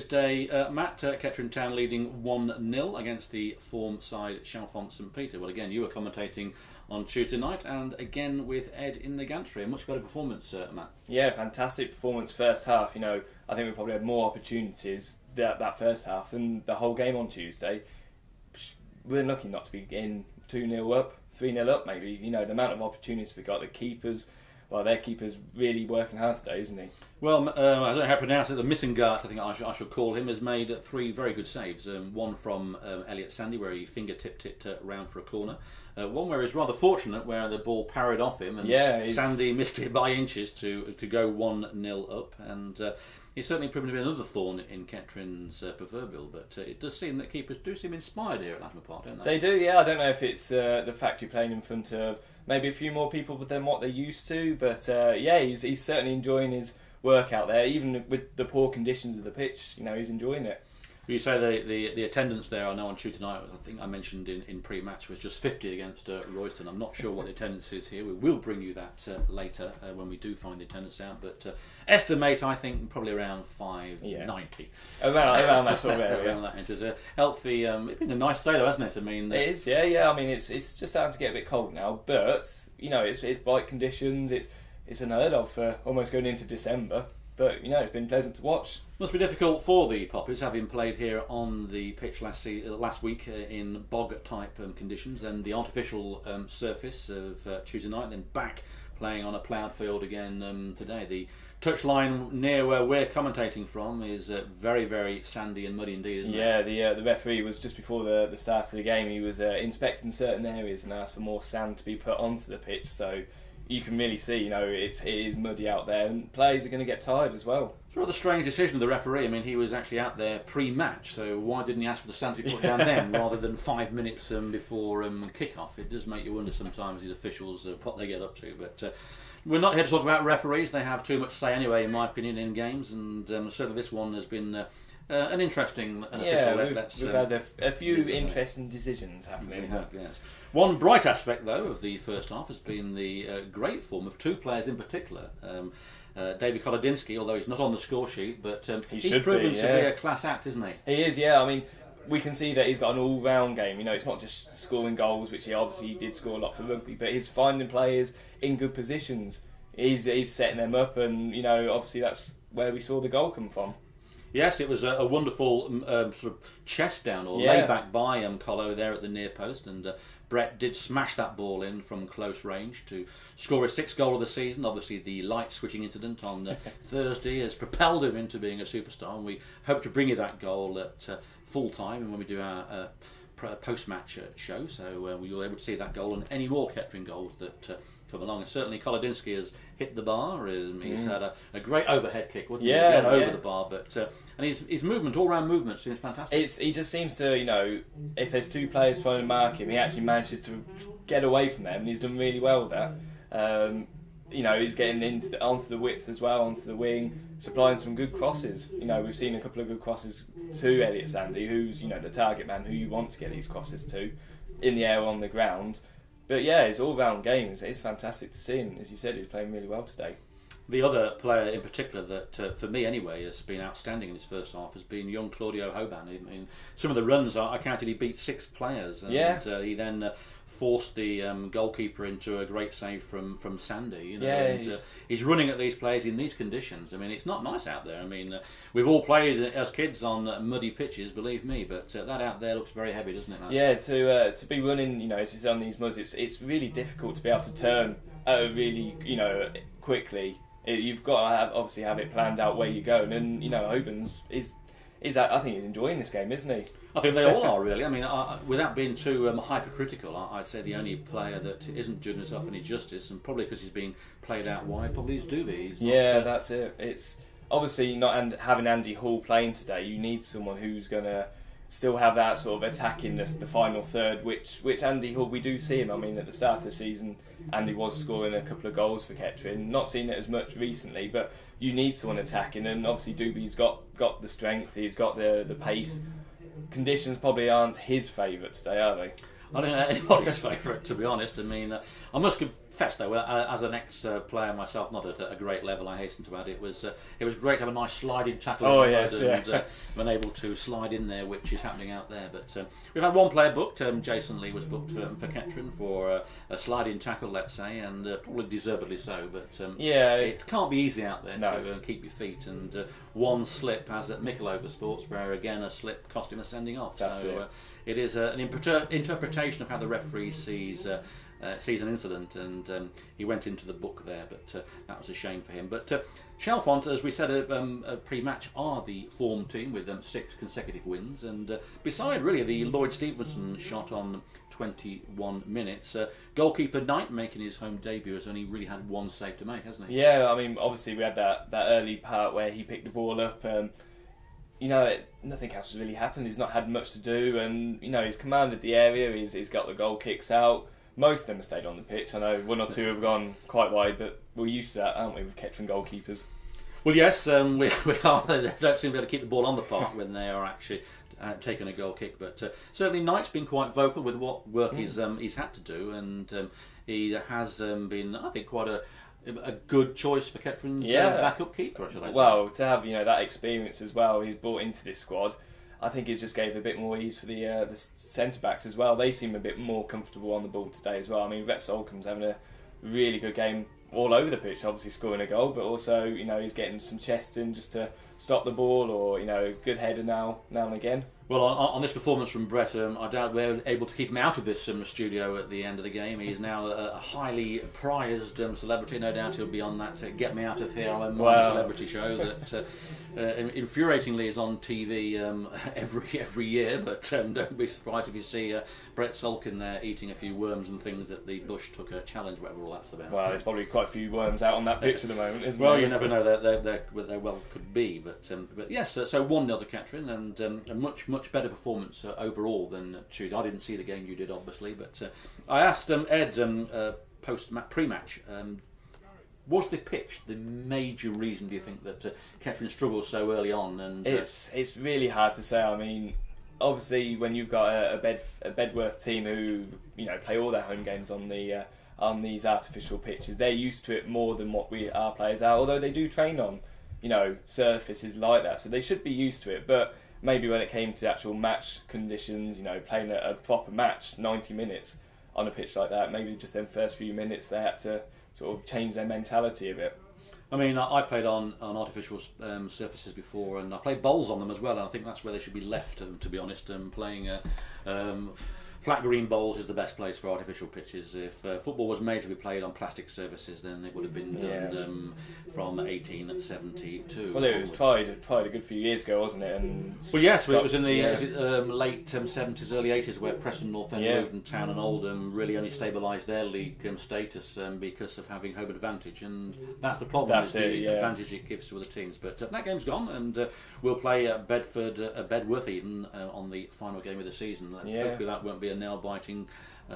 Day, Matt, Kettering Town leading 1-0 against the form side Chalfont St Peter. Well, again, you were commentating on Tuesday night, and again with Ed in the gantry. A much better performance, Matt. Yeah, fantastic performance first half. You know, I think we probably had more opportunities that first half than the whole game on Tuesday. We're lucky not to be in 2-0 up, 3-0 up maybe. You know, the amount of opportunities we got, the keepers. Well, their keeper's really working hard today, isn't he? Well, I don't know how to pronounce it. The Missingart, I think I should call him, has made 3 very good saves. One from Elliot Sandy, where he fingertipped it round for a corner. One where he's rather fortunate, where the ball parried off him, and Sandy missed it by inches to go 1-0 up. And he's certainly proven to be another thorn in Kettering's proverbial. But it does seem that keepers do seem inspired here at Latimer Park, don't they? They do, yeah. I don't know if it's the fact you're playing in front of maybe a few more people than what they're used to, but he's certainly enjoying his work out there, even with the poor conditions of the pitch. You know, he's enjoying it. You say the attendance there, I know on Tuesday night, I think I mentioned in pre-match, was just 50 against Royston. I'm not sure what the attendance is here. We will bring you that later when we do find the attendance out, but estimate, I think, probably around 590. Around that sort of area. Around that. It's a healthy, it's been a nice day though, hasn't it? I mean, it is, yeah. I mean, it's just starting to get a bit cold now, but, you know, it's bright conditions, it's unheard of for almost going into December. But, you know, it's been pleasant to watch. Must be difficult for the Poppies, having played here on the pitch last week in bog-type conditions, and the artificial surface of Tuesday night, then back playing on a ploughed field again today. The touchline near where we're commentating from is very, very sandy and muddy indeed, isn't it? Yeah, the referee was just before the start of the game. He was inspecting certain areas and asked for more sand to be put onto the pitch, so you can really see, you know, it is muddy out there, and players are going to get tired as well. It's a rather strange decision of the referee. I mean, he was actually out there pre-match, so why didn't he ask for the sand to be put down then, rather than 5 minutes before kick-off? It does make you wonder sometimes, these officials, what they get up to. But we're not here to talk about referees. They have too much to say anyway, in my opinion, in games, and certainly this one has been an interesting official. We've had a few interesting decisions happening. We have, yes. One bright aspect, though, of the first half has been the great form of 2 players in particular. David Kolodinsky, although he's not on the score sheet, but he's proven to be a class act, isn't he? He is, yeah. I mean, we can see that he's got an all-round game. You know, it's not just scoring goals, which he obviously did score a lot for rugby, but he's finding players in good positions. He's setting them up, and, you know, obviously that's where we saw the goal come from. Yes, it was a wonderful sort of chest down or lay back by Colo there at the near post, and Brett did smash that ball in from close range to score his 6th goal of the season. Obviously, the light switching incident on Thursday has propelled him into being a superstar, and we hope to bring you that goal at full time and when we do our post-match show. So you'll be able to see that goal and any more Kettering goals that come along. And certainly Kolodinsky has hit the bar. He's had a great overhead kick, wouldn't he? Again, over the bar, but and his movement, all-round movement, seems fantastic. He just seems to, you know, if there's 2 players trying to mark him, he actually manages to get away from them, and he's done really well with that. You know, he's getting onto the width as well, onto the wing, supplying some good crosses. You know, we've seen a couple of good crosses to Elliot Sandy, who's, you know, the target man who you want to get these crosses to, in the air or on the ground. But yeah, his all-round game is fantastic to see, and as you said, he's playing really well today. The other player in particular that, for me anyway, has been outstanding in his first half has been young Claudio Hoban. I mean, some of the runs, I counted he beat 6 players, and he then forced the goalkeeper into a great save from Sandy. You know, and he's running at these players in these conditions. I mean, it's not nice out there. I mean, we've all played as kids on muddy pitches, believe me, but that out there looks very heavy, doesn't it, man? Yeah, to be running, you know, as you say, on these muds, it's really difficult to be able to turn really, you know, quickly. You've got to have it planned out where you're going, and, you know, Hoban's I think he's enjoying this game, isn't he? I think they all are, really. I mean, without being too hypercritical, I'd say the only player that isn't doing himself any justice, and probably because he's been played out wide, probably is Doobie. That's it. It's obviously not having Andy Hall playing today. You need someone who's going to still have that sort of attacking the final third, which Andy Hall, we do see him. I mean, at the start of the season, Andy was scoring a couple of goals for Kettering. Not seen it as much recently, but you need someone attacking, and obviously Doobie's got the strength, he's got the pace. Conditions probably aren't his favourite today, are they? I don't know anybody's favourite, to be honest. I mean, I must Fest, though, as an ex-player myself, not at a great level, I hasten to add, it was great to have a nice sliding tackle and been able to slide in there, which is happening out there. But we've had one player booked. Jason Lee was booked for Kettering for a sliding tackle, let's say, and probably deservedly so. But it can't be easy out there to keep your feet. And one slip, as at Mickleover Sports, where again a slip cost him a sending off. It is an interpretation of how the referee sees an incident, and he went into the book there, but that was a shame for him. But Chalfont, as we said pre-match, are the form team with 6 consecutive wins, and beside really the Lloyd Stevenson shot on 21 minutes, goalkeeper Knight, making his home debut, has only really had one save to make, hasn't he? Yeah, I mean, obviously we had that early part where he picked the ball up. Nothing else has really happened. He's not had much to do, and he's commanded the area. He's got the goal kicks out. Most of them have stayed on the pitch. I know one or two have gone quite wide, but we're used to that, aren't we, with Kettering goalkeepers? Well, yes, we are. They don't seem to be able to keep the ball on the park when they are actually taking a goal kick. But certainly Knight's been quite vocal with what work he's had to do, and he has been, I think, quite a good choice for Kettering's backup keeper, should I say. Well, to have that experience as well, he's brought into this squad. I think it just gave a bit more ease for the centre backs as well. They seem a bit more comfortable on the ball today as well. I mean, Rhett Solcombe's having a really good game all over the pitch, obviously scoring a goal, but also he's getting some chests in just to stop the ball, or good header now and again. Well, on this performance from Brett, I doubt we're able to keep him out of this studio at the end of the game. He's now a highly prized celebrity. No doubt he'll be on that Get Me Out of Here, I'm a Celebrity show that infuriatingly is on TV every year. But don't be surprised if you see Brett Sulkin there eating a few worms and things at the Bush Tucker Challenge, whatever all that's about. Well, there's probably quite a few worms out on that pitch at the moment, isn't there? Well, you never know. There well could be. But yes, so 1-0 to Kettering, and a much better performance overall than Tuesday. I didn't see the game, you did obviously, but I asked Ed pre-match, was the pitch the major reason, do you think, that Kettering struggled so early on? And it's really hard to say. I mean, obviously when you've got a Bedworth team who play all their home games on these artificial pitches, they're used to it more than what our players are, although they do train on surfaces like that, so they should be used to it. But maybe when it came to actual match conditions, playing a proper match, 90 minutes on a pitch like that, maybe just them first few minutes they had to sort of change their mentality a bit. I mean, I've played on artificial surfaces before, and I've played bowls on them as well, and I think that's where they should be left, to be honest. Playing flat green bowls is the best place for artificial pitches. If football was made to be played on plastic surfaces, then it would have been done from 1872. Well, it was tried a good few years ago, wasn't it? And well, yes, it was in the late 70s, early 80s, where Preston, North End, Luton, Town and Oldham really only stabilised their league status because of having home advantage, and that's the problem. That's the advantage it gives to other teams. But that game's gone, and we'll play Bedworth even on the final game of the season. Hopefully that won't be a nail-biting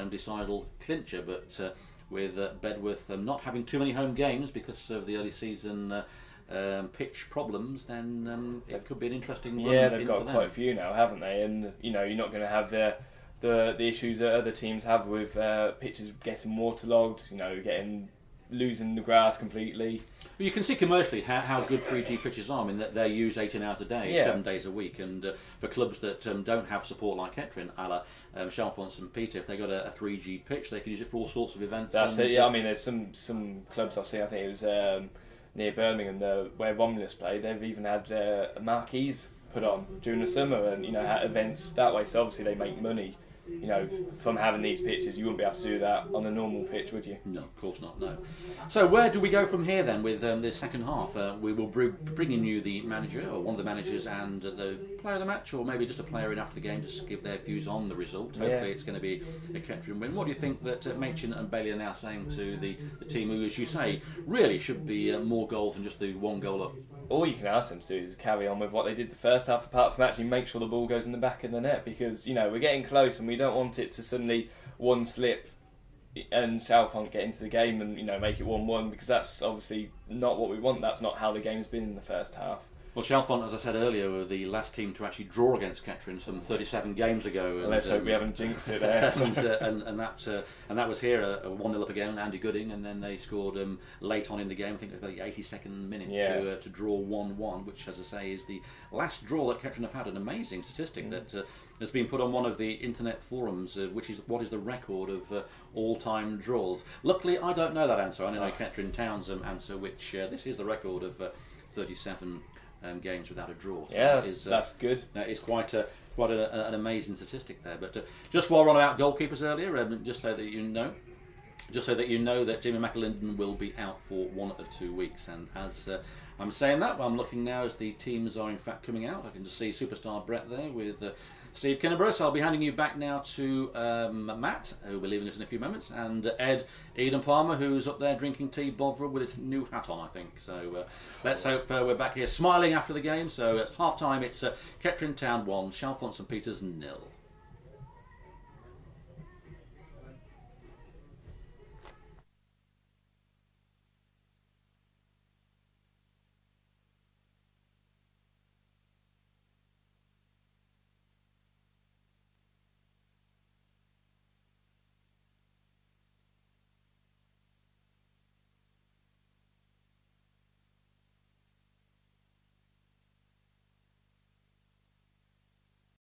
decidal clincher, but with Bedworth not having too many home games because of the early season pitch problems, then it could be an interesting run. Yeah, they've got quite a few now, haven't they? And you're not going to have the issues that other teams have with pitches getting waterlogged, losing the grass completely. Well, you can see commercially how good 3G pitches are. I mean, they're used 18 hours a day, 7 days a week, and for clubs that don't have support like Kettering, a la Chalfont and Peter, if they got a 3G pitch, they can use it for all sorts of events. That's it. Yeah, I mean, there's some clubs I've seen. I think it was near Birmingham, where Romulus play. They've even had marquees put on during the summer, and had events that way. So obviously they make money. From having these pitches, you wouldn't be able to do that on a normal pitch, would you? No, of course not, no. So where do we go from here then with the second half? We will bring in you the manager, or one of the managers, and the player of the match, or maybe just a player in after the game, just to give their views on the result. Hopefully it's going to be a Kettering win. What do you think that Machin and Bailey are now saying to the team who, as you say, really should be more goals than just the one goal up? All you can ask them to do is carry on with what they did the first half, apart from actually make sure the ball goes in the back of the net, because we're getting close and we don't want it to suddenly one slip and Chalfont get into the game and make it 1-1, because that's obviously not what we want. That's not how the game's been in the first half. Well, Chalfont, as I said earlier, were the last team to actually draw against Kettering some 37 games ago. And, let's hope we haven't jinxed it there. and that was here, a 1-0 up again, Andy Gooding, and then they scored late on in the game, I think it was about the 82nd minute, to draw 1-1, which, as I say, is the last draw that Kettering have had. An amazing statistic that has been put on one of the internet forums, which is what is the record of all-time draws. Luckily, I don't know that answer. I only know Kettering Town's answer, which this is the record of 37 games without a draw. So that's good. That is quite an amazing statistic there. But just while we're on about goalkeepers earlier, just so that you know that Jimmy McAlinden will be out for 1 or 2 weeks. And as I'm saying that, I'm looking now as the teams are in fact coming out. I can just see superstar Brett there with Steve Kinneborough. So I'll be handing you back now to Matt, who will be leaving us in a few moments, and Eden Palmer, who's up there drinking tea Bovril with his new hat on, I think. So let's hope we're back here smiling after the game. So at half time, it's Kettering Town 1, Chalfont St Peters 0.